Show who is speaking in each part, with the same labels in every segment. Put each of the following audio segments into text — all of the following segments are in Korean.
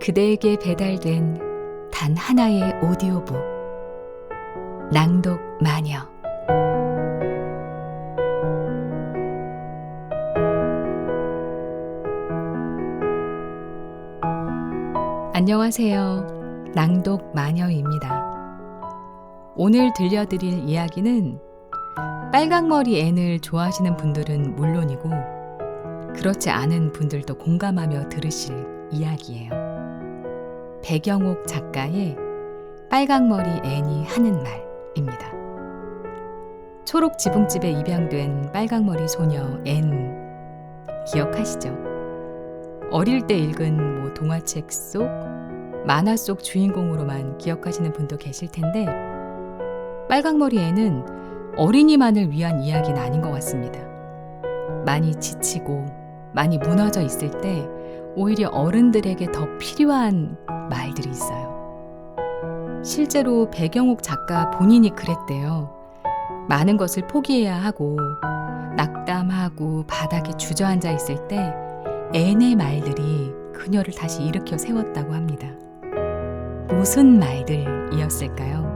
Speaker 1: 그대에게 배달된 단 하나의 오디오북 낭독 마녀. 안녕하세요. 낭독 마녀입니다. 오늘 들려드릴 이야기는 빨강머리 앤을 좋아하시는 분들은 물론이고 그렇지 않은 분들도 공감하며 들으실 이야기예요. 배경옥 작가의 빨강머리 앤이 하는 말입니다. 초록 지붕집에 입양된 빨강머리 소녀 앤 기억하시죠? 어릴 때 읽은 동화책 속, 만화 속 주인공으로만 기억하시는 분도 계실 텐데 빨강머리 앤은 어린이만을 위한 이야기는 아닌 것 같습니다. 많이 지치고 많이 무너져 있을 때 오히려 어른들에게 더 필요한 말들이 있어요. 실제로 배경옥 작가 본인이 그랬대요. 많은 것을 포기해야 하고 낙담하고 바닥에 주저앉아 있을 때 앤의 말들이 그녀를 다시 일으켜 세웠다고 합니다. 무슨 말들이었을까요?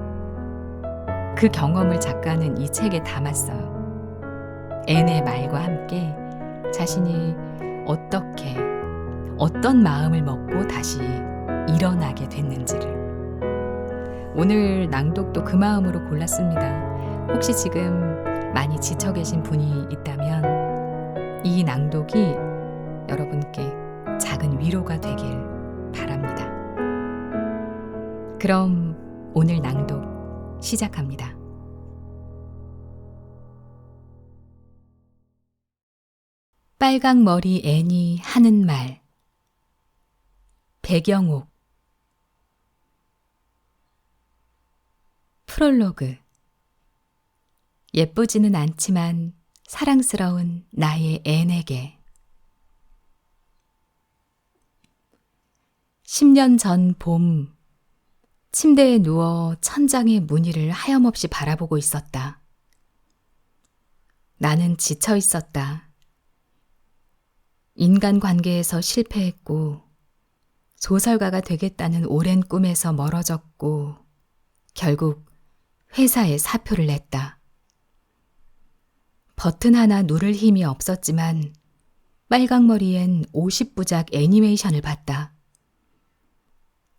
Speaker 1: 그 경험을 작가는 이 책에 담았어요. 앤의 말과 함께 자신이 어떻게, 어떤 마음을 먹고 다시 일어나게 됐는지를. 오늘 낭독도 그 마음으로 골랐습니다. 혹시 지금 많이 지쳐 계신 분이 있다면 이 낭독이 여러분께 작은 위로가 되길 바랍니다. 그럼 오늘 낭독 시작합니다. 빨강머리 앤이 하는 말. 배경옥. 프롤로그. 예쁘지는 않지만 사랑스러운 나의 앤에게. 10년 전 봄, 침대에 누워 천장의 무늬를 하염없이 바라보고 있었다. 나는 지쳐 있었다. 인간관계에서 실패했고 소설가가 되겠다는 오랜 꿈에서 멀어졌고 결국 회사에 사표를 냈다. 버튼 하나 누를 힘이 없었지만 빨강머리엔 50부작 애니메이션을 봤다.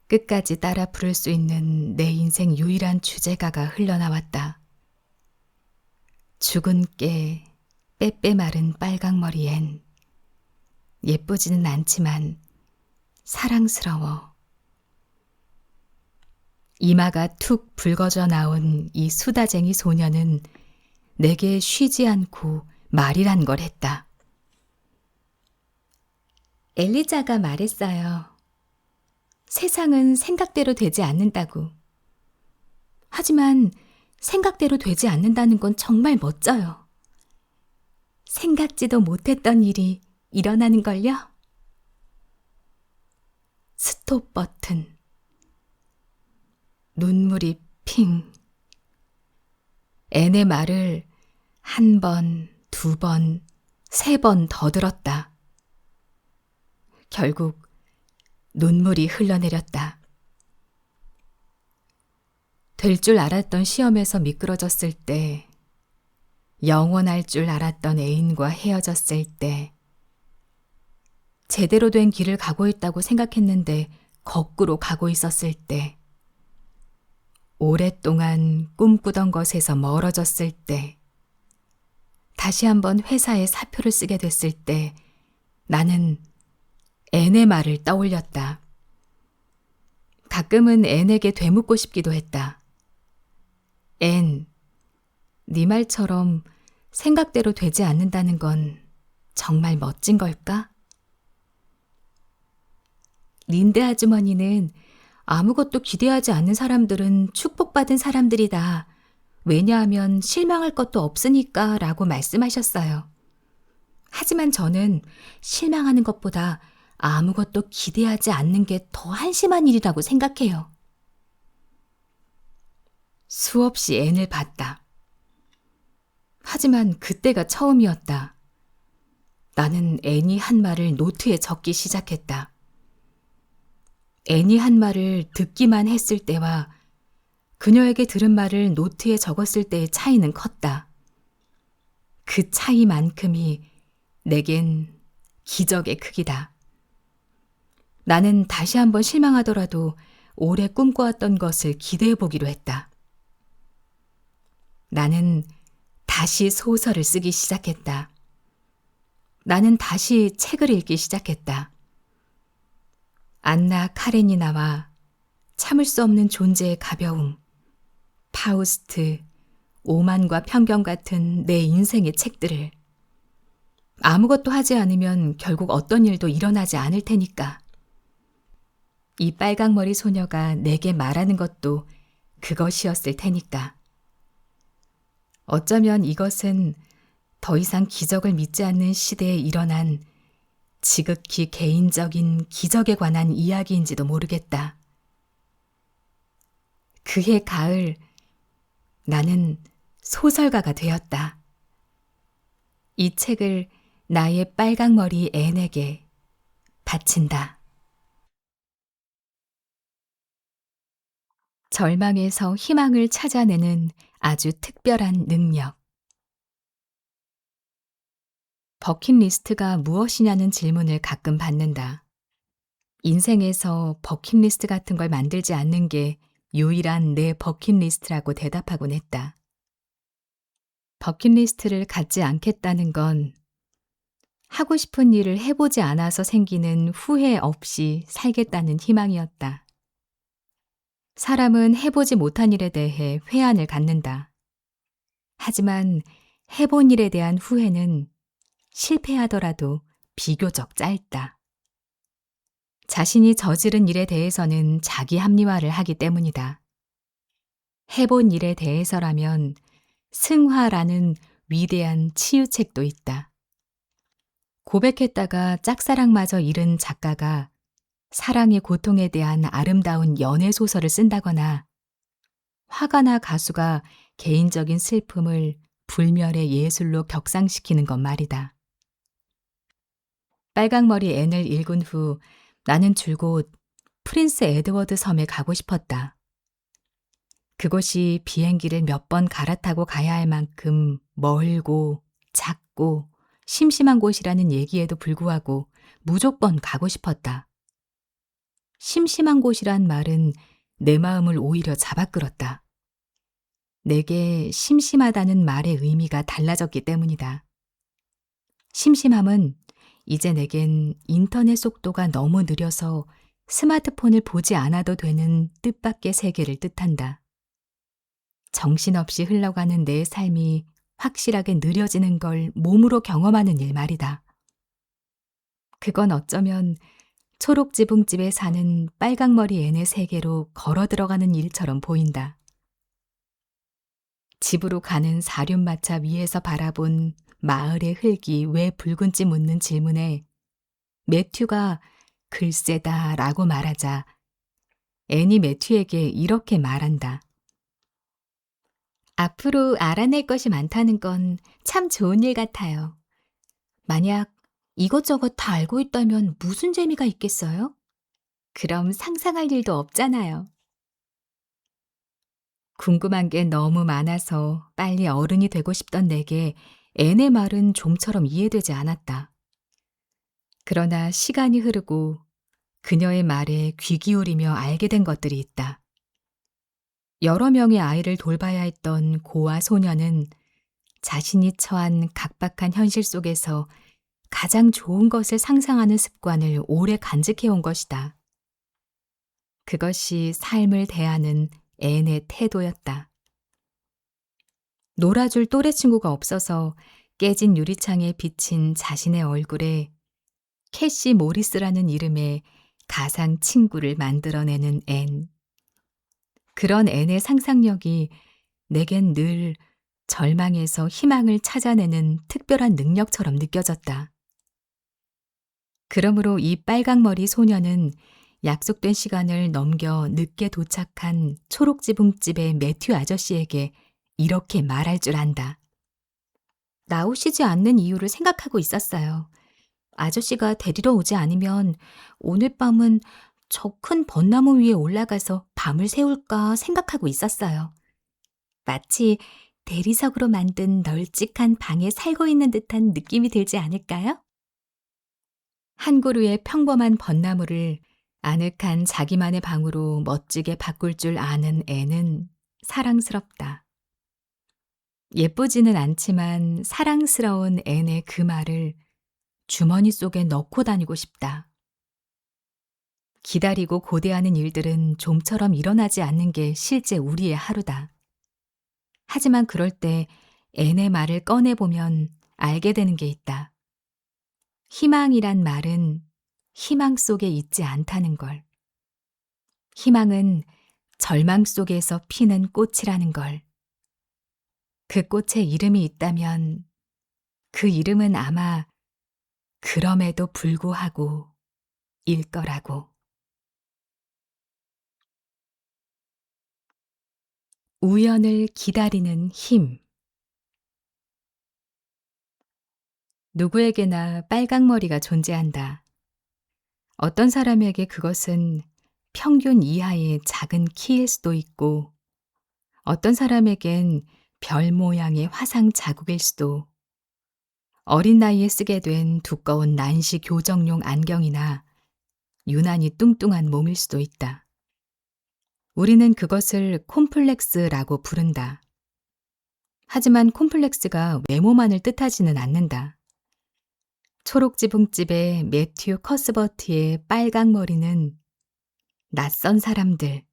Speaker 1: 끝까지 따라 부를 수 있는 내 인생 유일한 주제가가 흘러나왔다. 죽은 깨 빼빼 마른 빨강머리엔 예쁘지는 않지만 사랑스러워. 이마가 툭 붉어져 나온 이 수다쟁이 소녀는 내게 쉬지 않고 말이란 걸 했다. 엘리자가 말했어요. 세상은 생각대로 되지 않는다고. 하지만 생각대로 되지 않는다는 건 정말 멋져요. 생각지도 못했던 일이 일어나는걸요? 스톱 버튼. 눈물이 핑. 앤의 말을 한 번, 두 번, 세 번 더 들었다. 결국 눈물이 흘러내렸다. 될 줄 알았던 시험에서 미끄러졌을 때, 영원할 줄 알았던 애인과 헤어졌을 때, 제대로 된 길을 가고 있다고 생각했는데 거꾸로 가고 있었을 때, 오랫동안 꿈꾸던 것에서 멀어졌을 때, 다시 한번 회사에 사표를 쓰게 됐을 때 나는 앤의 말을 떠올렸다. 가끔은 앤에게 되묻고 싶기도 했다. 앤, 네 말처럼 생각대로 되지 않는다는 건 정말 멋진 걸까? 린드 아주머니는 아무것도 기대하지 않는 사람들은 축복받은 사람들이다. 왜냐하면 실망할 것도 없으니까 라고 말씀하셨어요. 하지만 저는 실망하는 것보다 아무것도 기대하지 않는 게 더 한심한 일이라고 생각해요. 수없이 앤을 봤다. 하지만 그때가 처음이었다. 나는 앤이 한 말을 노트에 적기 시작했다. 애니 한 말을 듣기만 했을 때와 그녀에게 들은 말을 노트에 적었을 때의 차이는 컸다. 그 차이만큼이 내겐 기적의 크기다. 나는 다시 한번 실망하더라도 오래 꿈꿔왔던 것을 기대해 보기로 했다. 나는 다시 소설을 쓰기 시작했다. 나는 다시 책을 읽기 시작했다. 안나 카레니나와 참을 수 없는 존재의 가벼움, 파우스트, 오만과 편견 같은 내 인생의 책들을. 아무것도 하지 않으면 결국 어떤 일도 일어나지 않을 테니까. 이 빨강머리 소녀가 내게 말하는 것도 그것이었을 테니까. 어쩌면 이것은 더 이상 기적을 믿지 않는 시대에 일어난 지극히 개인적인 기적에 관한 이야기인지도 모르겠다. 그해 가을, 나는 소설가가 되었다. 이 책을 나의 빨강머리 앤에게 바친다. 절망에서 희망을 찾아내는 아주 특별한 능력. 버킷리스트가 무엇이냐는 질문을 가끔 받는다. 인생에서 버킷리스트 같은 걸 만들지 않는 게 유일한 내 버킷리스트라고 대답하곤 했다. 버킷리스트를 갖지 않겠다는 건 하고 싶은 일을 해보지 않아서 생기는 후회 없이 살겠다는 희망이었다. 사람은 해보지 못한 일에 대해 회한을 갖는다. 하지만 해본 일에 대한 후회는 실패하더라도 비교적 짧다. 자신이 저지른 일에 대해서는 자기 합리화를 하기 때문이다. 해본 일에 대해서라면 승화라는 위대한 치유책도 있다. 고백했다가 짝사랑마저 잃은 작가가 사랑의 고통에 대한 아름다운 연애 소설을 쓴다거나 화가나 가수가 개인적인 슬픔을 불멸의 예술로 격상시키는 것 말이다. 빨강머리 앤을 읽은 후 나는 줄곧 프린스 에드워드 섬에 가고 싶었다. 그곳이 비행기를 몇 번 갈아타고 가야 할 만큼 멀고 작고 심심한 곳이라는 얘기에도 불구하고 무조건 가고 싶었다. 심심한 곳이란 말은 내 마음을 오히려 잡아끌었다. 내게 심심하다는 말의 의미가 달라졌기 때문이다. 심심함은 이제 내겐 인터넷 속도가 너무 느려서 스마트폰을 보지 않아도 되는 뜻밖의 세계를 뜻한다. 정신없이 흘러가는 내 삶이 확실하게 느려지는 걸 몸으로 경험하는 일 말이다. 그건 어쩌면 초록지붕집에 사는 빨강머리 앤의 세계로 걸어 들어가는 일처럼 보인다. 집으로 가는 사륜마차 위에서 바라본 마을의 흙이 왜 붉은지 묻는 질문에 매튜가 글쎄다 라고 말하자 앤이 매튜에게 이렇게 말한다. 앞으로 알아낼 것이 많다는 건 참 좋은 일 같아요. 만약 이것저것 다 알고 있다면 무슨 재미가 있겠어요? 그럼 상상할 일도 없잖아요. 궁금한 게 너무 많아서 빨리 어른이 되고 싶던 내게 앤의 말은 좀처럼 이해되지 않았다. 그러나 시간이 흐르고 그녀의 말에 귀 기울이며 알게 된 것들이 있다. 여러 명의 아이를 돌봐야 했던 고아 소녀는 자신이 처한 각박한 현실 속에서 가장 좋은 것을 상상하는 습관을 오래 간직해온 것이다. 그것이 삶을 대하는 앤의 태도였다. 놀아줄 또래 친구가 없어서 깨진 유리창에 비친 자신의 얼굴에 캐시 모리스라는 이름의 가상 친구를 만들어내는 앤. 그런 앤의 상상력이 내겐 늘 절망에서 희망을 찾아내는 특별한 능력처럼 느껴졌다. 그러므로 이 빨강머리 소녀는 약속된 시간을 넘겨 늦게 도착한 초록지붕집의 매튜 아저씨에게 이렇게 말할 줄 안다. 나오시지 않는 이유를 생각하고 있었어요. 아저씨가 데리러 오지 않으면 오늘 밤은 저 큰 벚나무 위에 올라가서 밤을 새울까 생각하고 있었어요. 마치 대리석으로 만든 널찍한 방에 살고 있는 듯한 느낌이 들지 않을까요? 한 그루의 평범한 벚나무를 아늑한 자기만의 방으로 멋지게 바꿀 줄 아는 애는 사랑스럽다. 예쁘지는 않지만 사랑스러운 애의 그 말을 주머니 속에 넣고 다니고 싶다. 기다리고 고대하는 일들은 좀처럼 일어나지 않는 게 실제 우리의 하루다. 하지만 그럴 때 애의 말을 꺼내보면 알게 되는 게 있다. 희망이란 말은 희망 속에 있지 않다는 걸. 희망은 절망 속에서 피는 꽃이라는 걸. 그 꽃에 이름이 있다면 그 이름은 아마 그럼에도 불구하고 일 거라고. 우연을 기다리는 힘. 누구에게나 빨강머리가 존재한다. 어떤 사람에게 그것은 평균 이하의 작은 키일 수도 있고, 어떤 사람에겐 별 모양의 화상 자국일 수도, 어린 나이에 쓰게 된 두꺼운 난시 교정용 안경이나 유난히 뚱뚱한 몸일 수도 있다. 우리는 그것을 콤플렉스라고 부른다. 하지만 콤플렉스가 외모만을 뜻하지는 않는다. 초록지붕집의 매튜 커스버트의 빨강 머리는 낯선 사람들,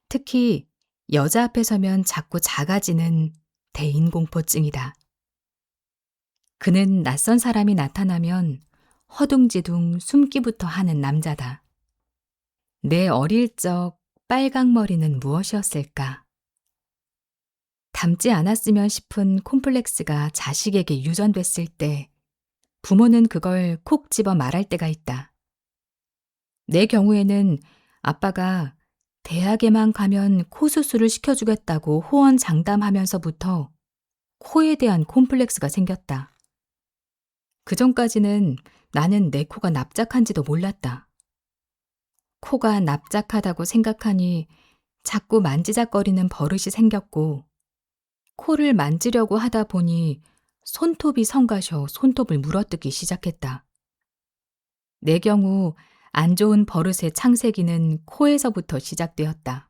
Speaker 1: 특히 여자 앞에 서면 자꾸 작아지는 대인공포증이다. 그는 낯선 사람이 나타나면 허둥지둥 숨기부터 하는 남자다. 내 어릴 적 빨강 머리는 무엇이었을까? 닮지 않았으면 싶은 콤플렉스가 자식에게 유전됐을 때 부모는 그걸 콕 집어 말할 때가 있다. 내 경우에는 아빠가 대학에만 가면 코 수술을 시켜주겠다고 호언장담하면서부터 코에 대한 콤플렉스가 생겼다. 그전까지는 나는 내 코가 납작한지도 몰랐다. 코가 납작하다고 생각하니 자꾸 만지작거리는 버릇이 생겼고, 코를 만지려고 하다 보니 손톱이 성가셔 손톱을 물어뜯기 시작했다. 내 경우 안 좋은 버릇의 창세기는 코에서부터 시작되었다.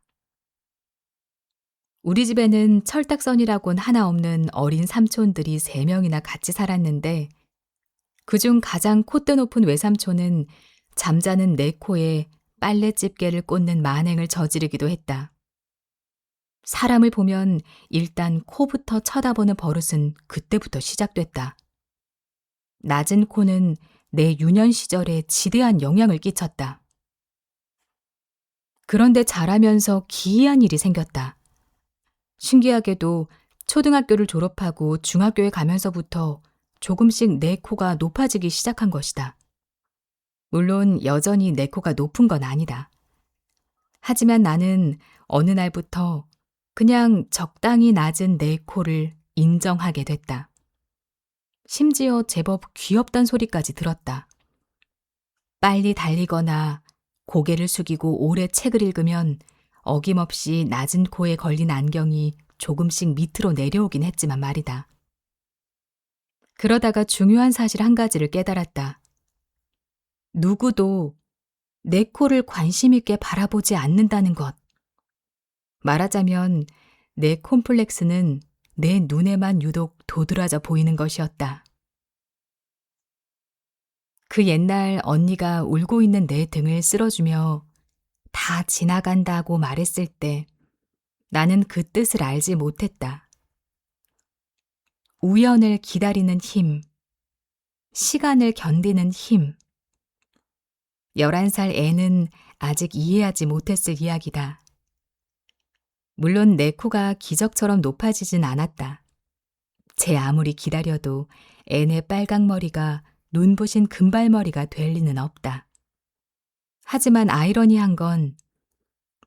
Speaker 1: 우리 집에는 철딱선이라곤 하나 없는 어린 삼촌들이 3명이나 같이 살았는데, 그중 가장 콧대 높은 외삼촌은 잠자는 내 코에 빨래 집게를 꽂는 만행을 저지르기도 했다. 사람을 보면 일단 코부터 쳐다보는 버릇은 그때부터 시작됐다. 낮은 코는 내 유년 시절에 지대한 영향을 끼쳤다. 그런데 자라면서 기이한 일이 생겼다. 신기하게도 초등학교를 졸업하고 중학교에 가면서부터 조금씩 내 코가 높아지기 시작한 것이다. 물론 여전히 내 코가 높은 건 아니다. 하지만 나는 어느 날부터 그냥 적당히 낮은 내 코를 인정하게 됐다. 심지어 제법 귀엽단 소리까지 들었다. 빨리 달리거나 고개를 숙이고 오래 책을 읽으면 어김없이 낮은 코에 걸린 안경이 조금씩 밑으로 내려오긴 했지만 말이다. 그러다가 중요한 사실 한 가지를 깨달았다. 누구도 내 코를 관심 있게 바라보지 않는다는 것. 말하자면 내 콤플렉스는 내 눈에만 유독 도드라져 보이는 것이었다. 그 옛날 언니가 울고 있는 내 등을 쓸어주며 다 지나간다고 말했을 때 나는 그 뜻을 알지 못했다. 우연을 기다리는 힘, 시간을 견디는 힘. 11살 애는 아직 이해하지 못했을 이야기다. 물론 내 코가 기적처럼 높아지진 않았다. 제 아무리 기다려도 애의 빨강머리가 눈부신 금발머리가 될 리는 없다. 하지만 아이러니한 건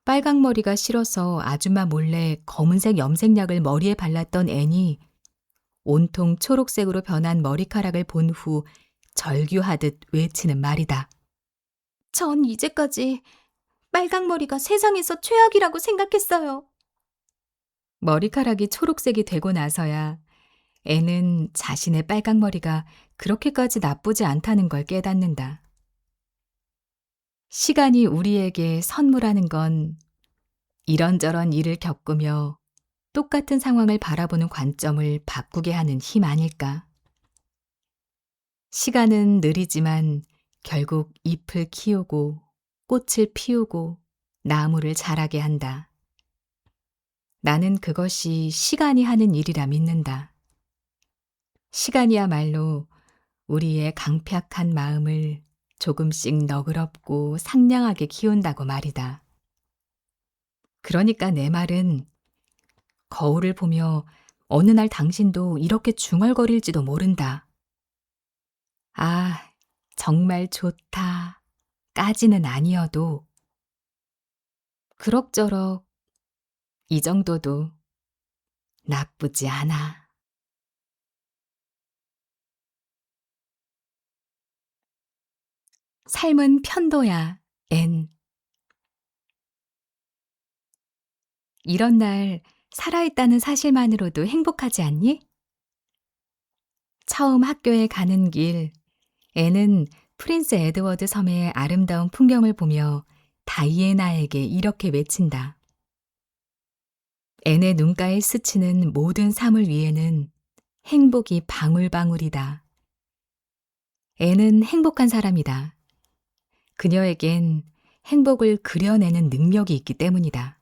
Speaker 1: 빨강머리가 싫어서 아줌마 몰래 검은색 염색약을 머리에 발랐던 애니 온통 초록색으로 변한 머리카락을 본 후 절규하듯 외치는 말이다. 전 이제까지
Speaker 2: 빨강머리가 세상에서 최악이라고 생각했어요.
Speaker 1: 머리카락이 초록색이 되고 나서야 애는 자신의 빨강머리가 그렇게까지 나쁘지 않다는 걸 깨닫는다. 시간이 우리에게 선물하는 건 이런저런 일을 겪으며 똑같은 상황을 바라보는 관점을 바꾸게 하는 힘 아닐까. 시간은 느리지만 결국 잎을 키우고 꽃을 피우고 나무를 자라게 한다. 나는 그것이 시간이 하는 일이라 믿는다. 시간이야말로 우리의 강팍한 마음을 조금씩 너그럽고 상냥하게 키운다고 말이다. 그러니까 내 말은 거울을 보며 어느 날 당신도 이렇게 중얼거릴지도 모른다. 아, 정말 좋다. 까지는 아니어도 그럭저럭 이 정도도 나쁘지 않아. 삶은 편도야, 앤. 이런 날 살아있다는 사실만으로도 행복하지 않니? 처음 학교에 가는 길, 앤은 프린스 에드워드 섬의 아름다운 풍경을 보며 다이애나에게 이렇게 외친다. 앤의 눈가에 스치는 모든 삶을 위에는 행복이 방울방울이다. 앤은 행복한 사람이다. 그녀에겐 행복을 그려내는 능력이 있기 때문이다.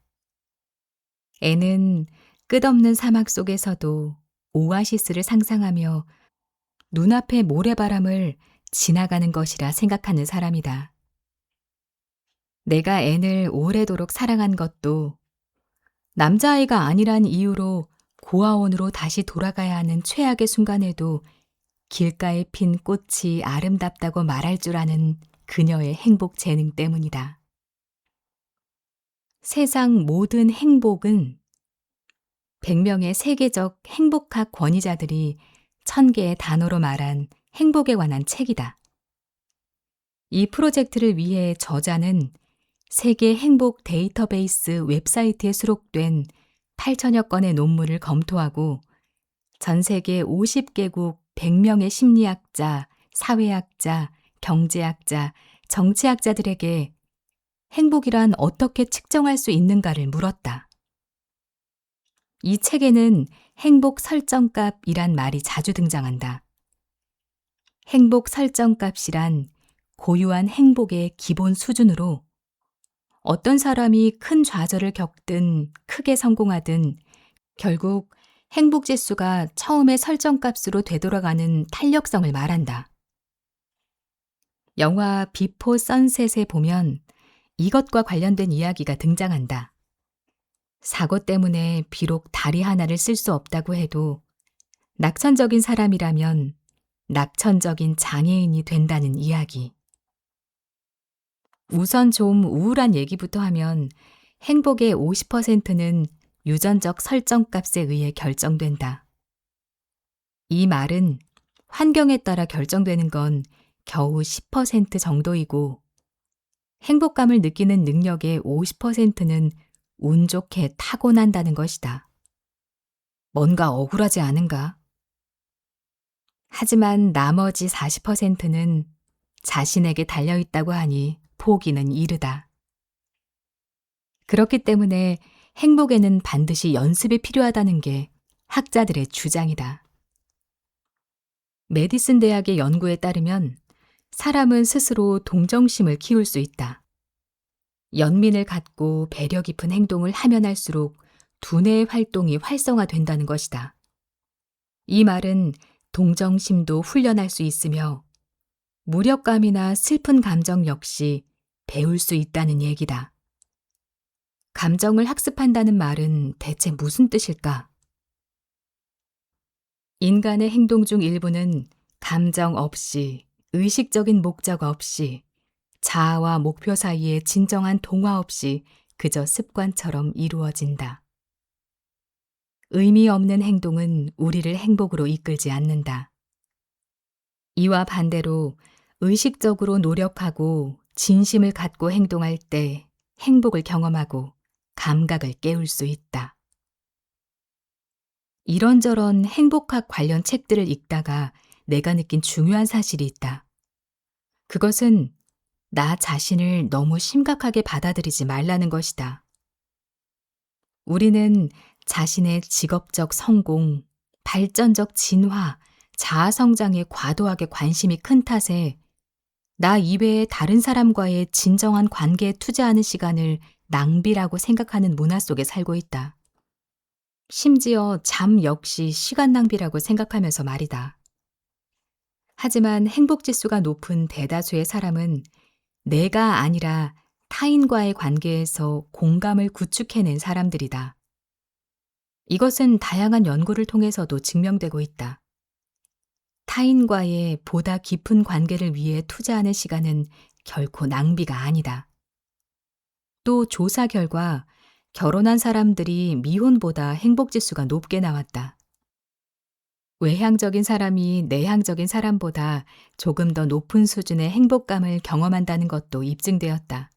Speaker 1: 앤은 끝없는 사막 속에서도 오아시스를 상상하며 눈앞의 모래바람을 지나가는 것이라 생각하는 사람이다. 내가 앤을 오래도록 사랑한 것도 남자아이가 아니란 이유로 고아원으로 다시 돌아가야 하는 최악의 순간에도 길가에 핀 꽃이 아름답다고 말할 줄 아는 그녀의 행복 재능 때문이다. 세상 모든 행복은 100명의 세계적 행복학 권위자들이 1000개의 단어로 말한 행복에 관한 책이다. 이 프로젝트를 위해 저자는 세계 행복 데이터베이스 웹사이트에 수록된 8천여 건의 논문을 검토하고 전 세계 50개국 100명의 심리학자, 사회학자, 경제학자, 정치학자들에게 행복이란 어떻게 측정할 수 있는가를 물었다. 이 책에는 행복 설정값이란 말이 자주 등장한다. 행복 설정값이란 고유한 행복의 기본 수준으로 어떤 사람이 큰 좌절을 겪든 크게 성공하든 결국 행복 지수가 처음의 설정값으로 되돌아가는 탄력성을 말한다. 영화 비포 선셋에 보면 이것과 관련된 이야기가 등장한다. 사고 때문에 비록 다리 하나를 쓸 수 없다고 해도 낙천적인 사람이라면 낙천적인 장애인이 된다는 이야기. 우선 좀 우울한 얘기부터 하면 행복의 50%는 유전적 설정값에 의해 결정된다. 이 말은 환경에 따라 결정되는 건 겨우 10% 정도이고 행복감을 느끼는 능력의 50%는 운 좋게 타고난다는 것이다. 뭔가 억울하지 않은가? 하지만 나머지 40%는 자신에게 달려있다고 하니 포기는 이르다. 그렇기 때문에 행복에는 반드시 연습이 필요하다는 게 학자들의 주장이다. 메디슨 대학의 연구에 따르면 사람은 스스로 동정심을 키울 수 있다. 연민을 갖고 배려 깊은 행동을 하면 할수록 두뇌의 활동이 활성화된다는 것이다. 이 말은 동정심도 훈련할 수 있으며 무력감이나 슬픈 감정 역시 배울 수 있다는 얘기다. 감정을 학습한다는 말은 대체 무슨 뜻일까? 인간의 행동 중 일부는 감정 없이, 의식적인 목적 없이, 자아와 목표 사이에 진정한 동화 없이 그저 습관처럼 이루어진다. 의미 없는 행동은 우리를 행복으로 이끌지 않는다. 이와 반대로 의식적으로 노력하고 진심을 갖고 행동할 때 행복을 경험하고 감각을 깨울 수 있다. 이런저런 행복학 관련 책들을 읽다가 내가 느낀 중요한 사실이 있다. 그것은 나 자신을 너무 심각하게 받아들이지 말라는 것이다. 우리는 자신의 직업적 성공, 발전적 진화, 자아 성장에 과도하게 관심이 큰 탓에 나 이외의 다른 사람과의 진정한 관계에 투자하는 시간을 낭비라고 생각하는 문화 속에 살고 있다. 심지어 잠 역시 시간 낭비라고 생각하면서 말이다. 하지만 행복 지수가 높은 대다수의 사람은 내가 아니라 타인과의 관계에서 공감을 구축해낸 사람들이다. 이것은 다양한 연구를 통해서도 증명되고 있다. 타인과의 보다 깊은 관계를 위해 투자하는 시간은 결코 낭비가 아니다. 또 조사 결과 결혼한 사람들이 미혼보다 행복 지수가 높게 나왔다. 외향적인 사람이 내향적인 사람보다 조금 더 높은 수준의 행복감을 경험한다는 것도 입증되었다.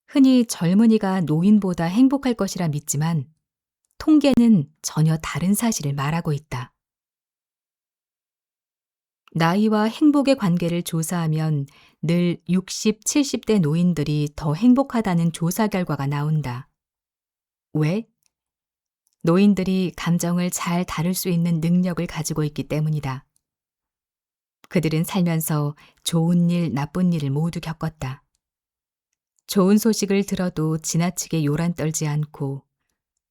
Speaker 1: 흔히 젊은이가 노인보다 행복할 것이라 믿지만 통계는 전혀 다른 사실을 말하고 있다. 나이와 행복의 관계를 조사하면 늘 60, 70대 노인들이 더 행복하다는 조사 결과가 나온다. 왜? 노인들이 감정을 잘 다룰 수 있는 능력을 가지고 있기 때문이다. 그들은 살면서 좋은 일, 나쁜 일을 모두 겪었다. 좋은 소식을 들어도 지나치게 요란 떨지 않고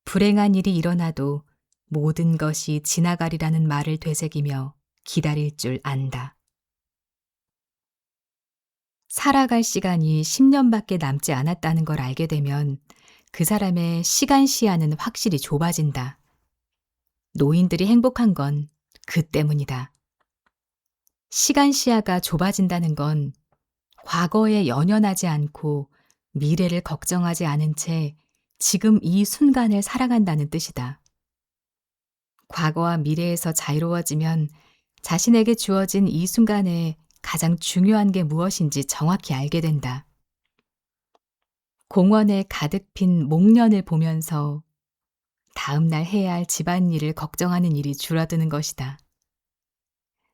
Speaker 1: 불행한 일이 일어나도 모든 것이 지나가리라는 말을 되새기며 기다릴 줄 안다. 살아갈 시간이 10년밖에 남지 않았다는 걸 알게 되면 그 사람의 시간 시야는 확실히 좁아진다. 노인들이 행복한 건 그 때문이다. 시간 시야가 좁아진다는 건 과거에 연연하지 않고 미래를 걱정하지 않은 채 지금 이 순간을 살아간다는 뜻이다. 과거와 미래에서 자유로워지면 자신에게 주어진 이 순간에 가장 중요한 게 무엇인지 정확히 알게 된다. 공원에 가득 핀 목련을 보면서 다음 날 해야 할 집안일을 걱정하는 일이 줄어드는 것이다.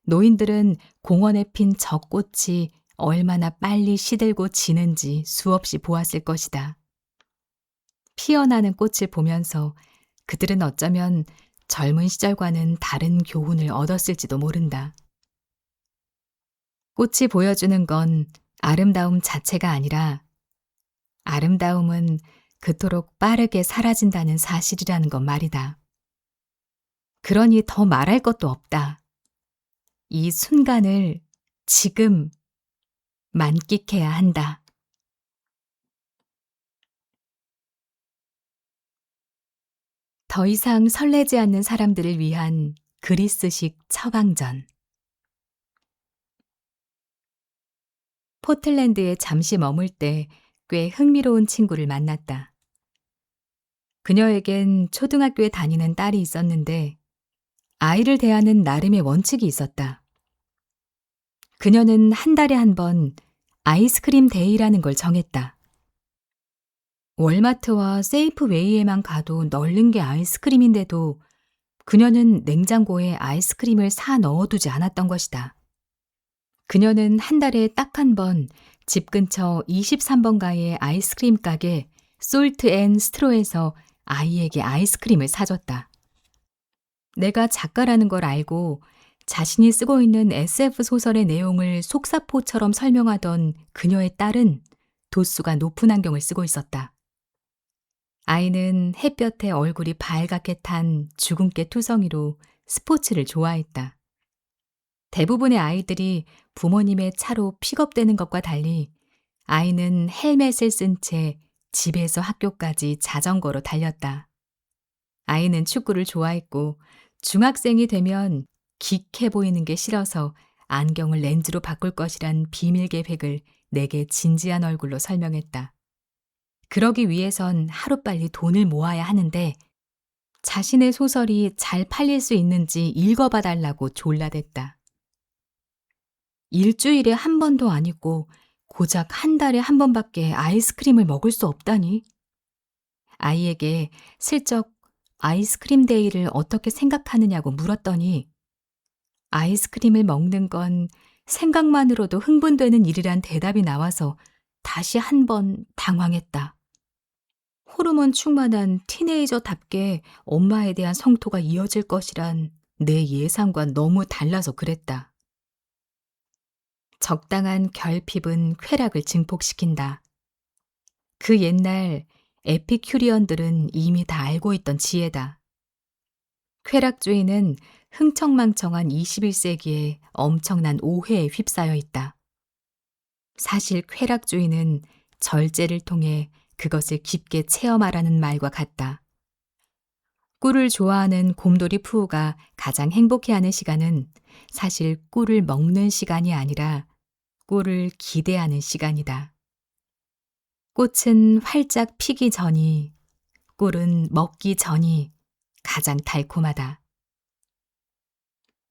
Speaker 1: 노인들은 공원에 핀 저 꽃이 얼마나 빨리 시들고 지는지 수없이 보았을 것이다. 피어나는 꽃을 보면서 그들은 어쩌면 젊은 시절과는 다른 교훈을 얻었을지도 모른다. 꽃이 보여주는 건 아름다움 자체가 아니라 아름다움은 그토록 빠르게 사라진다는 사실이라는 것 말이다. 그러니 더 말할 것도 없다. 이 순간을 지금 만끽해야 한다. 더 이상 설레지 않는 사람들을 위한 그리스식 처방전. 포틀랜드에 잠시 머물 때 꽤 흥미로운 친구를 만났다. 그녀에겐 초등학교에 다니는 딸이 있었는데 아이를 대하는 나름의 원칙이 있었다. 그녀는 한 달에 한 번 아이스크림 데이라는 걸 정했다. 월마트와 세이프웨이에만 가도 널린 게 아이스크림인데도 그녀는 냉장고에 아이스크림을 사 넣어두지 않았던 것이다. 그녀는 한 달에 딱 한 번 집 근처 23번가의 아이스크림 가게 솔트 앤 스트로에서 아이에게 아이스크림을 사줬다. 내가 작가라는 걸 알고 자신이 쓰고 있는 SF 소설의 내용을 속사포처럼 설명하던 그녀의 딸은 도수가 높은 안경을 쓰고 있었다. 아이는 햇볕에 얼굴이 발갛게 탄 주근깨 투성이로 스포츠를 좋아했다. 대부분의 아이들이 부모님의 차로 픽업되는 것과 달리 아이는 헬멧을 쓴 채 집에서 학교까지 자전거로 달렸다. 아이는 축구를 좋아했고 중학생이 되면 기캐 보이는 게 싫어서 안경을 렌즈로 바꿀 것이란 비밀 계획을 내게 진지한 얼굴로 설명했다. 그러기 위해선 하루빨리 돈을 모아야 하는데 자신의 소설이 잘 팔릴 수 있는지 읽어봐 달라고 졸라댔다. 일주일에 한 번도 아니고 고작 한 달에 한 번밖에 아이스크림을 먹을 수 없다니. 아이에게 슬쩍 아이스크림 데이를 어떻게 생각하느냐고 물었더니 아이스크림을 먹는 건 생각만으로도 흥분되는 일이란 대답이 나와서 다시 한 번 당황했다. 호르몬 충만한 티네이저답게 엄마에 대한 성토가 이어질 것이란 내 예상과 너무 달라서 그랬다. 적당한 결핍은 쾌락을 증폭시킨다. 그 옛날 에피큐리언들은 이미 다 알고 있던 지혜다. 쾌락주의는 흥청망청한 21세기에 엄청난 오해에 휩싸여 있다. 사실 쾌락주의는 절제를 통해 그것을 깊게 체험하라는 말과 같다. 꿀을 좋아하는 곰돌이 푸우가 가장 행복해하는 시간은 사실 꿀을 먹는 시간이 아니라 꿀을 기대하는 시간이다. 꽃은 활짝 피기 전이, 꿀은 먹기 전이 가장 달콤하다.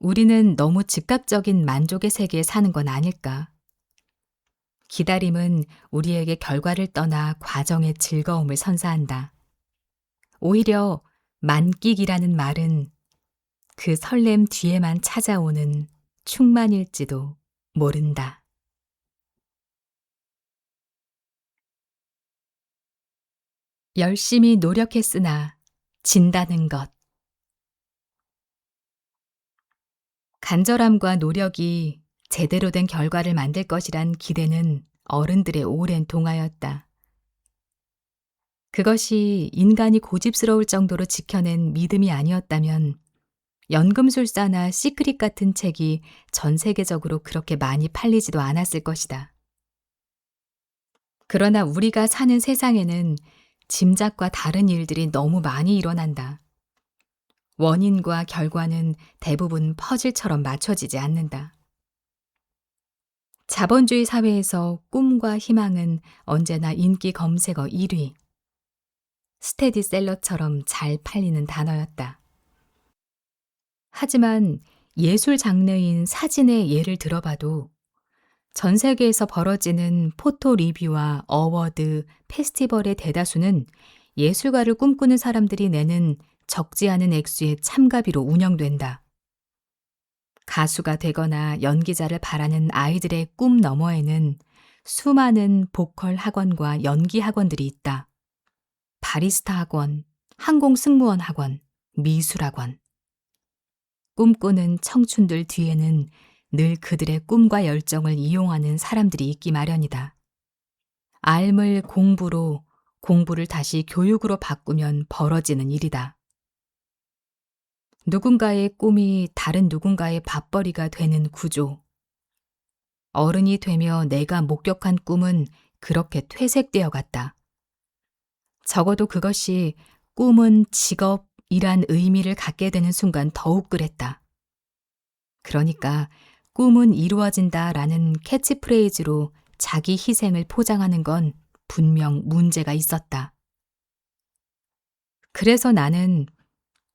Speaker 1: 우리는 너무 즉각적인 만족의 세계에 사는 건 아닐까? 기다림은 우리에게 결과를 떠나 과정의 즐거움을 선사한다. 오히려 만끽이라는 말은 그 설렘 뒤에만 찾아오는 충만일지도 모른다. 열심히 노력했으나 진다는 것. 간절함과 노력이 제대로 된 결과를 만들 것이란 기대는 어른들의 오랜 동화였다. 그것이 인간이 고집스러울 정도로 지켜낸 믿음이 아니었다면 연금술사나 시크릿 같은 책이 전 세계적으로 그렇게 많이 팔리지도 않았을 것이다. 그러나 우리가 사는 세상에는 짐작과 다른 일들이 너무 많이 일어난다. 원인과 결과는 대부분 퍼즐처럼 맞춰지지 않는다. 자본주의 사회에서 꿈과 희망은 언제나 인기 검색어 1위, 스테디셀러처럼 잘 팔리는 단어였다. 하지만 예술 장르인 사진의 예를 들어봐도 전 세계에서 벌어지는 포토 리뷰와 어워드, 페스티벌의 대다수는 예술가를 꿈꾸는 사람들이 내는 적지 않은 액수의 참가비로 운영된다. 가수가 되거나 연기자를 바라는 아이들의 꿈 너머에는 수많은 보컬 학원과 연기 학원들이 있다. 바리스타 학원, 항공 승무원 학원, 미술 학원. 꿈꾸는 청춘들 뒤에는 늘 그들의 꿈과 열정을 이용하는 사람들이 있기 마련이다. 앓을 공부로 공부를 다시 교육으로 바꾸면 벌어지는 일이다. 누군가의 꿈이 다른 누군가의 밥벌이가 되는 구조. 어른이 되며 내가 목격한 꿈은 그렇게 퇴색되어 갔다. 적어도 그것이 꿈은 직업이란 의미를 갖게 되는 순간 더욱 그랬다. 그러니까 꿈은 이루어진다라는 캐치프레이즈로 자기 희생을 포장하는 건 분명 문제가 있었다. 그래서 나는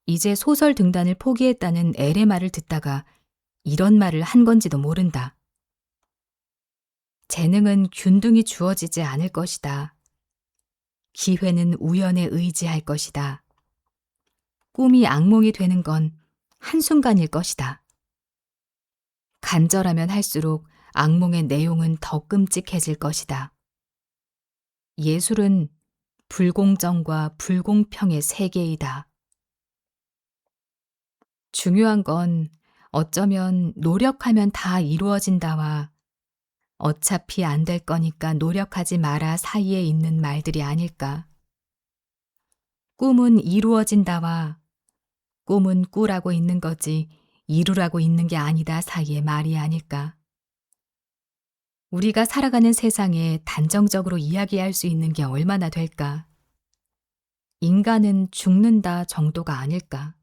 Speaker 1: 이제 소설 등단을 포기했다는 엘의 말을 듣다가 이런 말을 한 건지도 모른다. 재능은 균등히 주어지지 않을 것이다. 기회는 우연에 의지할 것이다. 꿈이 악몽이 되는 건 한순간일 것이다. 간절하면 할수록 악몽의 내용은 더 끔찍해질 것이다. 예술은 불공정과 불공평의 세계이다. 중요한 건 어쩌면 노력하면 다 이루어진다와 어차피 안 될 거니까 노력하지 마라 사이에 있는 말들이 아닐까. 꿈은 이루어진다와 꿈은 꾸라고 있는 거지 이루라고 있는 게 아니다 사이의 말이 아닐까. 우리가 살아가는 세상에 단정적으로 이야기할 수 있는 게 얼마나 될까. 인간은 죽는다 정도가 아닐까.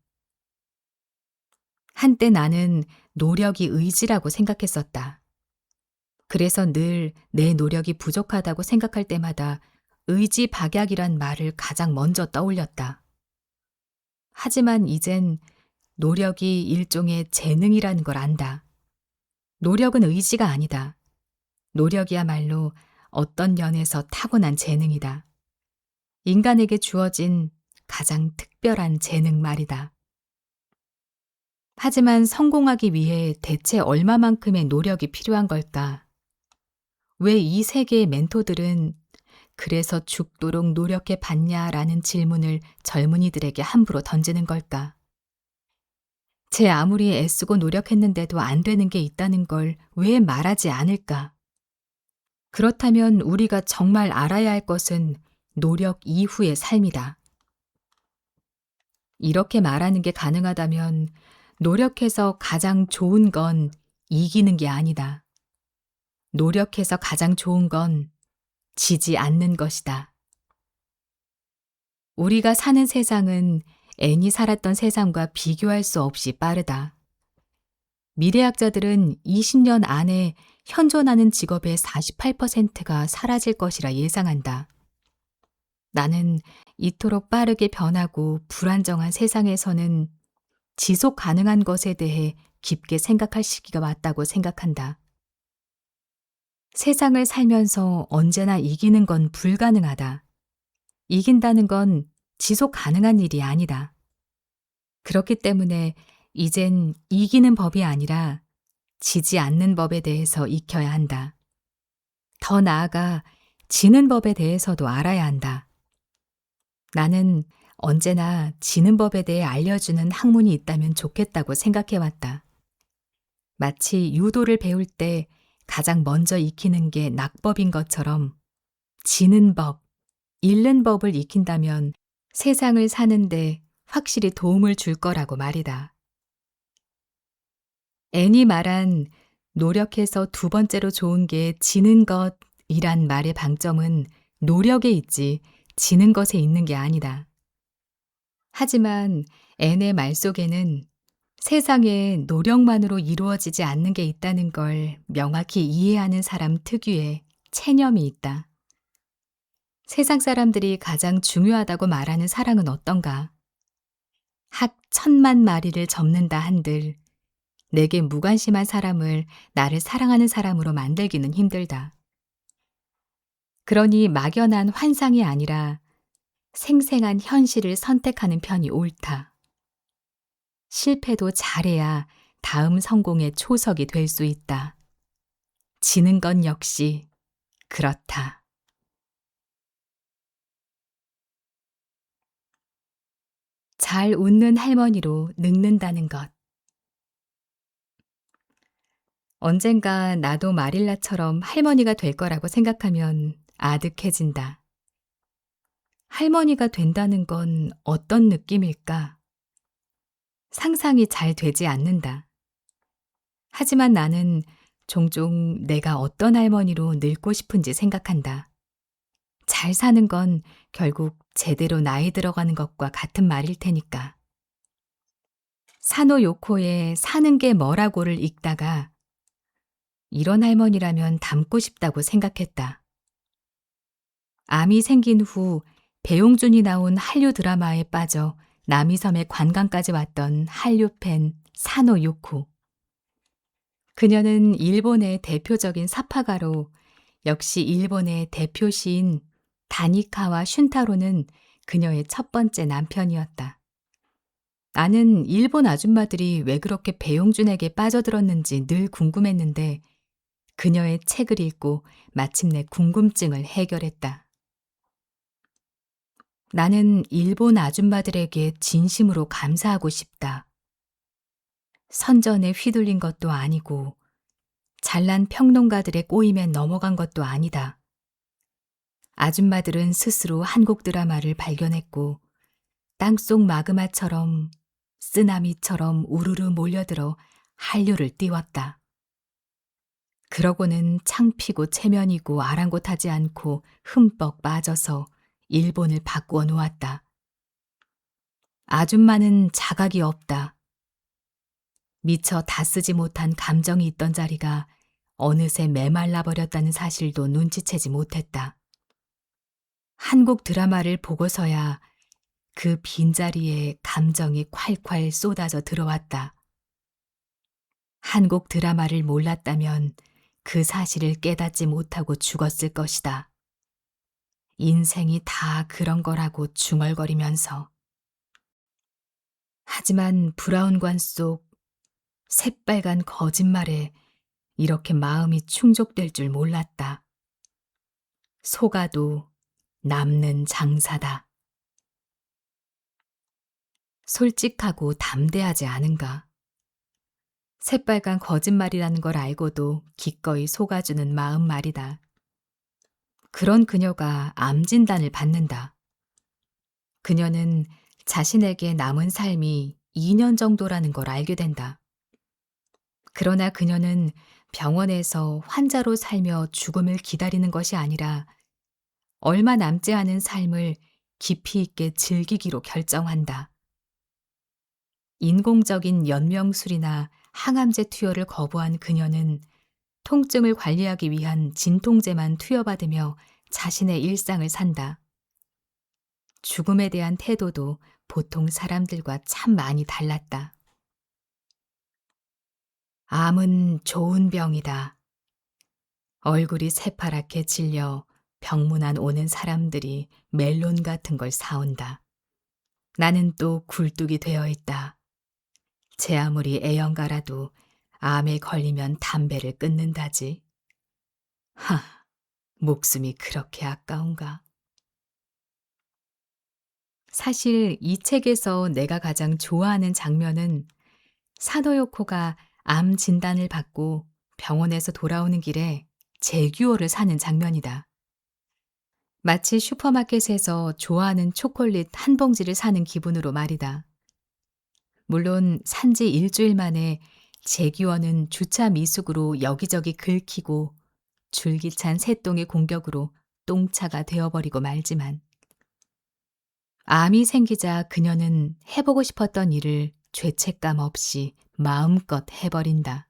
Speaker 1: 한때 나는 노력이 의지라고 생각했었다. 그래서 늘 내 노력이 부족하다고 생각할 때마다 의지박약이란 말을 가장 먼저 떠올렸다. 하지만 이젠 노력이 일종의 재능이라는 걸 안다. 노력은 의지가 아니다. 노력이야말로 어떤 면에서 타고난 재능이다. 인간에게 주어진 가장 특별한 재능 말이다. 하지만 성공하기 위해 대체 얼마만큼의 노력이 필요한 걸까? 왜 이 세계의 멘토들은 그래서 죽도록 노력해 봤냐라는 질문을 젊은이들에게 함부로 던지는 걸까? 제 아무리 애쓰고 노력했는데도 안 되는 게 있다는 걸 왜 말하지 않을까? 그렇다면 우리가 정말 알아야 할 것은 노력 이후의 삶이다. 이렇게 말하는 게 가능하다면 노력해서 가장 좋은 건 이기는 게 아니다. 노력해서 가장 좋은 건 지지 않는 것이다. 우리가 사는 세상은 앤이 살았던 세상과 비교할 수 없이 빠르다. 미래학자들은 20년 안에 현존하는 직업의 48%가 사라질 것이라 예상한다. 나는 이토록 빠르게 변하고 불안정한 세상에서는 지속 가능한 것에 대해 깊게 생각할 시기가 왔다고 생각한다. 세상을 살면서 언제나 이기는 건 불가능하다. 이긴다는 건 지속 가능한 일이 아니다. 그렇기 때문에 이젠 이기는 법이 아니라 지지 않는 법에 대해서 익혀야 한다. 더 나아가 지는 법에 대해서도 알아야 한다. 나는 언제나 지는 법에 대해 알려주는 학문이 있다면 좋겠다고 생각해왔다. 마치 유도를 배울 때 가장 먼저 익히는 게 낙법인 것처럼 지는 법, 잃는 법을 익힌다면 세상을 사는데 확실히 도움을 줄 거라고 말이다. 앤이 말한 노력해서 두 번째로 좋은 게 지는 것이란 말의 방점은 노력에 있지 지는 것에 있는 게 아니다. 하지만 앤의 말 속에는 세상에 노력만으로 이루어지지 않는 게 있다는 걸 명확히 이해하는 사람 특유의 체념이 있다. 세상 사람들이 가장 중요하다고 말하는 사랑은 어떤가? 학 1000만 마리를 접는다 한들 내게 무관심한 사람을 나를 사랑하는 사람으로 만들기는 힘들다. 그러니 막연한 환상이 아니라 생생한 현실을 선택하는 편이 옳다. 실패도 잘해야 다음 성공의 초석이 될 수 있다. 지는 건 역시 그렇다. 잘 웃는 할머니로 늙는다는 것. 언젠가 나도 마릴라처럼 할머니가 될 거라고 생각하면 아득해진다. 할머니가 된다는 건 어떤 느낌일까? 상상이 잘 되지 않는다. 하지만 나는 종종 내가 어떤 할머니로 늙고 싶은지 생각한다. 잘 사는 건 결국 제대로 나이 들어가는 것과 같은 말일 테니까. 사노 요코의 사는 게 뭐라고를 읽다가 이런 할머니라면 닮고 싶다고 생각했다. 암이 생긴 후 배용준이 나온 한류 드라마에 빠져 남이섬에 관광까지 왔던 한류 팬 사노 요코. 그녀는 일본의 대표적인 사파가로 역시 일본의 대표 시인 다니카와 슌타로는 그녀의 첫 번째 남편이었다. 나는 일본 아줌마들이 왜 그렇게 배용준에게 빠져들었는지 늘 궁금했는데 그녀의 책을 읽고 마침내 궁금증을 해결했다. 나는 일본 아줌마들에게 진심으로 감사하고 싶다. 선전에 휘둘린 것도 아니고 잘난 평론가들의 꼬임에 넘어간 것도 아니다. 아줌마들은 스스로 한국 드라마를 발견했고 땅속 마그마처럼 쓰나미처럼 우르르 몰려들어 한류를 띄웠다. 그러고는 창피고 체면이고 아랑곳하지 않고 흠뻑 빠져서 일본을 바꾸어 놓았다. 아줌마는 자각이 없다. 미처 다 쓰지 못한 감정이 있던 자리가 어느새 메말라 버렸다는 사실도 눈치채지 못했다. 한국 드라마를 보고서야 그 빈자리에 감정이 콸콸 쏟아져 들어왔다. 한국 드라마를 몰랐다면 그 사실을 깨닫지 못하고 죽었을 것이다. 인생이 다 그런 거라고 중얼거리면서. 하지만 브라운관 속 새빨간 거짓말에 이렇게 마음이 충족될 줄 몰랐다. 속아도 남는 장사다. 솔직하고 담대하지 않은가. 새빨간 거짓말이라는 걸 알고도 기꺼이 속아주는 마음 말이다. 그런 그녀가 암 진단을 받는다. 그녀는 자신에게 남은 삶이 2년 정도라는 걸 알게 된다. 그러나 그녀는 병원에서 환자로 살며 죽음을 기다리는 것이 아니라 얼마 남지 않은 삶을 깊이 있게 즐기기로 결정한다. 인공적인 연명술이나 항암제 투여를 거부한 그녀는 통증을 관리하기 위한 진통제만 투여받으며 자신의 일상을 산다. 죽음에 대한 태도도 보통 사람들과 참 많이 달랐다. 암은 좋은 병이다. 얼굴이 새파랗게 질려 병문안 오는 사람들이 멜론 같은 걸 사온다. 나는 또 굴뚝이 되어 있다. 제 아무리 애연가라도 암에 걸리면 담배를 끊는다지. 하, 목숨이 그렇게 아까운가. 사실 이 책에서 내가 가장 좋아하는 장면은 사도요코가 암 진단을 받고 병원에서 돌아오는 길에 제규어를 사는 장면이다. 마치 슈퍼마켓에서 좋아하는 초콜릿 한 봉지를 사는 기분으로 말이다. 물론 산지 일주일 만에 제규어는 주차 미숙으로 여기저기 긁히고 줄기찬 새똥의 공격으로 똥차가 되어버리고 말지만 암이 생기자 그녀는 해보고 싶었던 일을 죄책감 없이 마음껏 해버린다.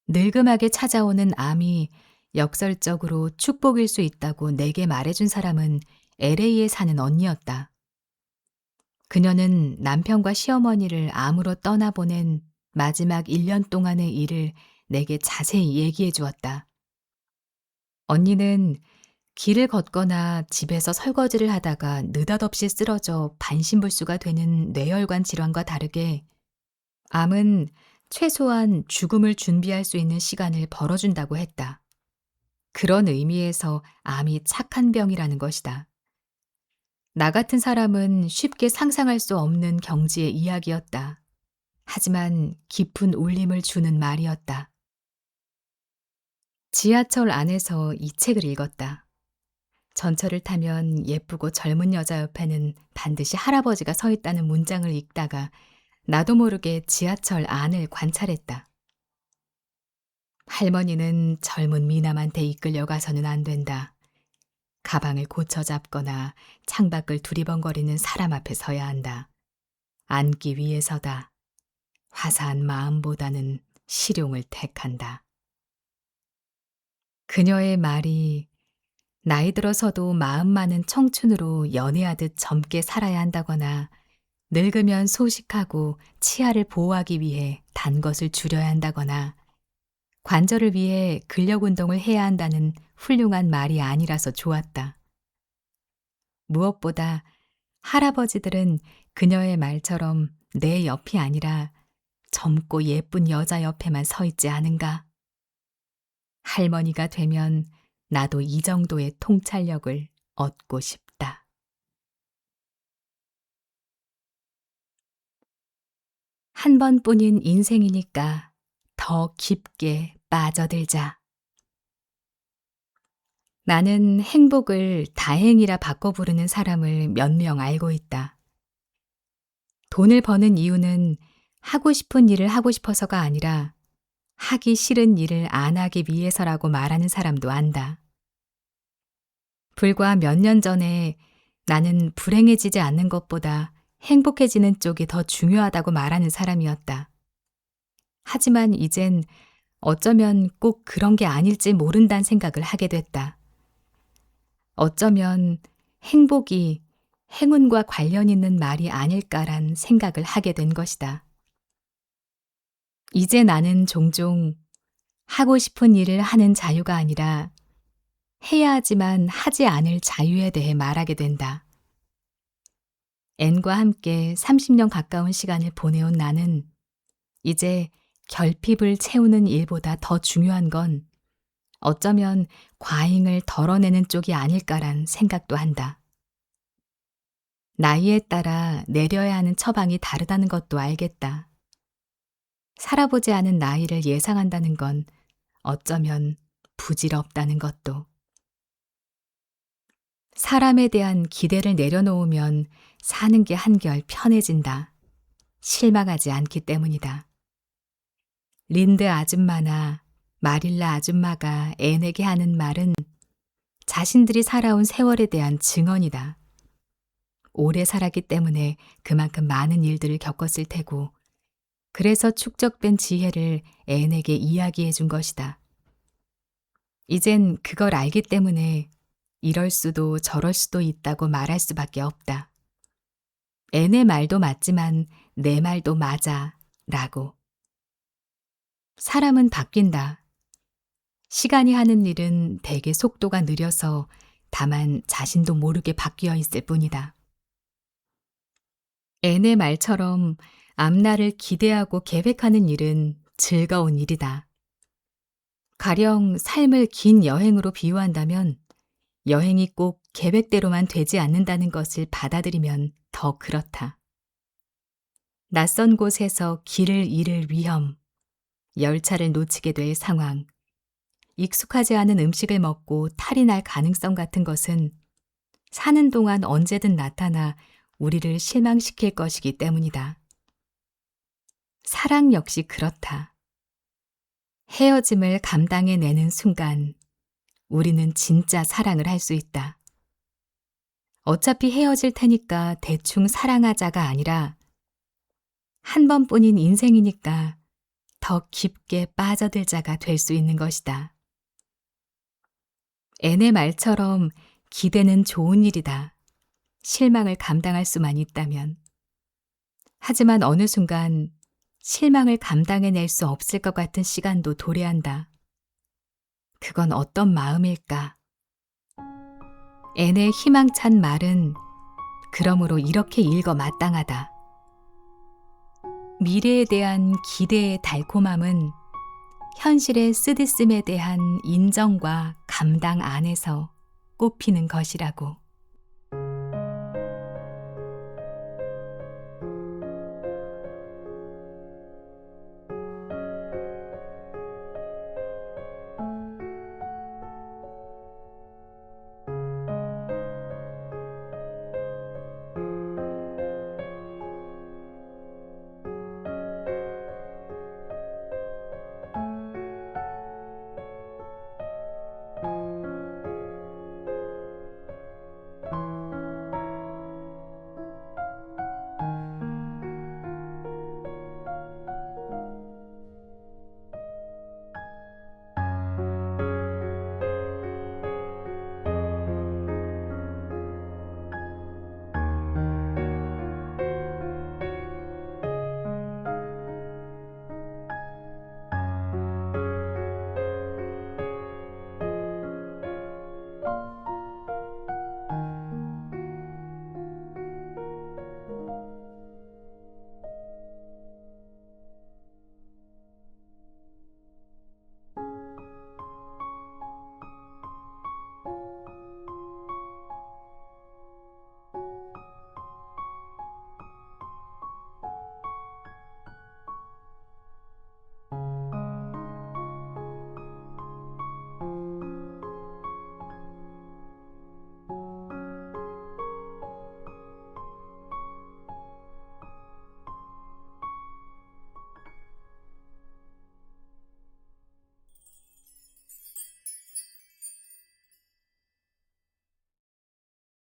Speaker 1: 늙음하게 찾아오는 암이 역설적으로 축복일 수 있다고 내게 말해준 사람은 LA에 사는 언니였다. 그녀는 남편과 시어머니를 암으로 떠나보낸 마지막 1년 동안의 일을 내게 자세히 얘기해 주었다. 언니는 길을 걷거나 집에서 설거지를 하다가 느닷없이 쓰러져 반신불수가 되는 뇌혈관 질환과 다르게 암은 최소한 죽음을 준비할 수 있는 시간을 벌어준다고 했다. 그런 의미에서 암이 착한 병이라는 것이다. 나 같은 사람은 쉽게 상상할 수 없는 경지의 이야기였다. 하지만 깊은 울림을 주는 말이었다. 지하철 안에서 이 책을 읽었다. 전철을 타면 예쁘고 젊은 여자 옆에는 반드시 할아버지가 서 있다는 문장을 읽다가 나도 모르게 지하철 안을 관찰했다. 할머니는 젊은 미남한테 이끌려가서는 안 된다. 가방을 고쳐 잡거나 창밖을 두리번거리는 사람 앞에 서야 한다. 앉기 위해서다. 화사한 마음보다는 실용을 택한다. 그녀의 말이 나이 들어서도 마음 많은 청춘으로 연애하듯 젊게 살아야 한다거나 늙으면 소식하고 치아를 보호하기 위해 단 것을 줄여야 한다거나 관절을 위해 근력 운동을 해야 한다는 훌륭한 말이 아니라서 좋았다. 무엇보다 할아버지들은 그녀의 말처럼 내 옆이 아니라 젊고 예쁜 여자 옆에만 서 있지 않은가. 할머니가 되면 나도 이 정도의 통찰력을 얻고 싶다. 한 번뿐인 인생이니까 더 깊게 빠져들자. 나는 행복을 다행이라 바꿔 부르는 사람을 몇 명 알고 있다. 돈을 버는 이유는 하고 싶은 일을 하고 싶어서가 아니라 하기 싫은 일을 안 하기 위해서라고 말하는 사람도 안다. 불과 몇 년 전에 나는 불행해지지 않는 것보다 행복해지는 쪽이 더 중요하다고 말하는 사람이었다. 하지만 이젠 어쩌면 꼭 그런 게 아닐지 모른다는 생각을 하게 됐다. 어쩌면 행복이 행운과 관련 있는 말이 아닐까란 생각을 하게 된 것이다. 이제 나는 종종 하고 싶은 일을 하는 자유가 아니라 해야 하지만 하지 않을 자유에 대해 말하게 된다. 앤과 함께 30년 가까운 시간을 보내온 나는 이제 결핍을 채우는 일보다 더 중요한 건 어쩌면 과잉을 덜어내는 쪽이 아닐까란 생각도 한다. 나이에 따라 내려야 하는 처방이 다르다는 것도 알겠다. 살아보지 않은 나이를 예상한다는 건 어쩌면 부질없다는 것도. 사람에 대한 기대를 내려놓으면 사는 게 한결 편해진다. 실망하지 않기 때문이다. 린드 아줌마나 마릴라 아줌마가 앤에게 하는 말은 자신들이 살아온 세월에 대한 증언이다. 오래 살았기 때문에 그만큼 많은 일들을 겪었을 테고, 그래서 축적된 지혜를 앤에게 이야기해 준 것이다. 이젠 그걸 알기 때문에 이럴 수도 저럴 수도 있다고 말할 수밖에 없다. 앤의 말도 맞지만 내 말도 맞아 라고. 사람은 바뀐다. 시간이 하는 일은 대개 속도가 느려서 다만 자신도 모르게 바뀌어 있을 뿐이다. 앤의 말처럼 앞날을 기대하고 계획하는 일은 즐거운 일이다. 가령 삶을 긴 여행으로 비유한다면 여행이 꼭 계획대로만 되지 않는다는 것을 받아들이면 더 그렇다. 낯선 곳에서 길을 잃을 위험, 열차를 놓치게 될 상황, 익숙하지 않은 음식을 먹고 탈이 날 가능성 같은 것은 사는 동안 언제든 나타나 우리를 실망시킬 것이기 때문이다. 사랑 역시 그렇다. 헤어짐을 감당해내는 순간 우리는 진짜 사랑을 할 수 있다. 어차피 헤어질 테니까 대충 사랑하자가 아니라 한 번뿐인 인생이니까 더 깊게 빠져들자가 될 수 있는 것이다. 앤의 말처럼 기대는 좋은 일이다. 실망을 감당할 수만 있다면. 하지만 어느 순간 실망을 감당해낼 수 없을 것 같은 시간도 도래한다. 그건 어떤 마음일까? 앤의 희망찬 말은 그러므로 이렇게 읽어 마땅하다. 미래에 대한 기대의 달콤함은 현실의 쓰디씀에 대한 인정과 감당 안에서 꽃피는 것이라고.